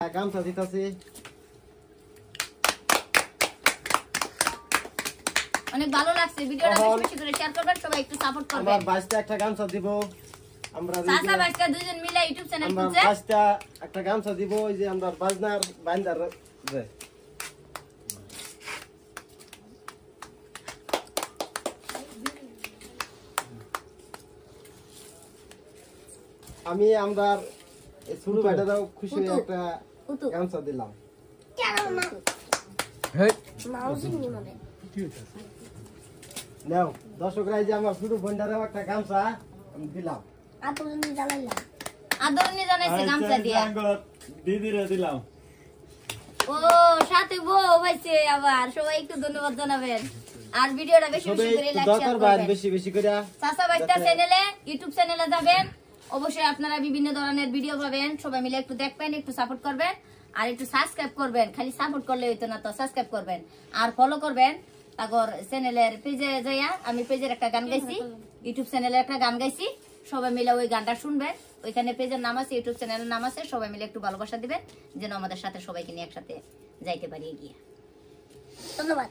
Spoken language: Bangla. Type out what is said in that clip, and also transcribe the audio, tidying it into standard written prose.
গামছা দিতেছি। অনেক ভালো লাগছে, ভিডিওটা বেশি বেশি করে শেয়ার করবেন, সবাই একটু সাপোর্ট করবেন। আমার বাইশটা একটা গামছা দিব আমরা, চাচা বাইশটা দুইজন মিলে ইউটিউব চ্যানেল আমরা খুলছে। বাইশটা একটা গামছা দিব, ওই যে আমরা বাজনার বাইন্দার যে আমি আমরা শুরু বাইটাও খুশি হয়ে একটা গামছা দিলাম। নাও দর্শকরা, এই যে আমার শুরু বন্ডারেও একটা গামছা আমি দিলাম। আদরণী জানাইছে গামছা দিয়া। দিদিরে দিলাম। ও সাথে বউ হইছে আবার, সবাই একটু ধন্যবাদ জানাবেন। আর ভিডিওটা বেশি বেশি করে লাইক শেয়ার করবেন। বেশি বেশি করে চাচা বাইটা চ্যানেলে, ইউটিউব চ্যানেলে যাবেন, অবশ্যই আপনারা বিভিন্ন ধরনের ভিডিও পাবেন। সবাই মিলে একটু দেখবেন, একটু সাপোর্ট করবেন, আর একটু সাবস্ক্রাইব করবেন। খালি সাপোর্ট করলে হইতো না, তো সাবস্ক্রাইব করবেন আর ফলো করবেন। তারপর চ্যানেলের পেজে যাইয়া আমি পেজের একটা গান গাইছি, ইউটিউব চ্যানেলের একটা গান গাইছি, সবাই মিলে ওই গানটা শুনবেন। ওইখানে পেজের নাম আছে, ইউটিউব চ্যানেলের নাম আছে। সবাই মিলে একটু ভালোবাসা দিবেন, যেন আমাদের সাথে সবাইকে নিয়ে একসাথে যাইতে পারি এগিয়ে। ধন্যবাদ।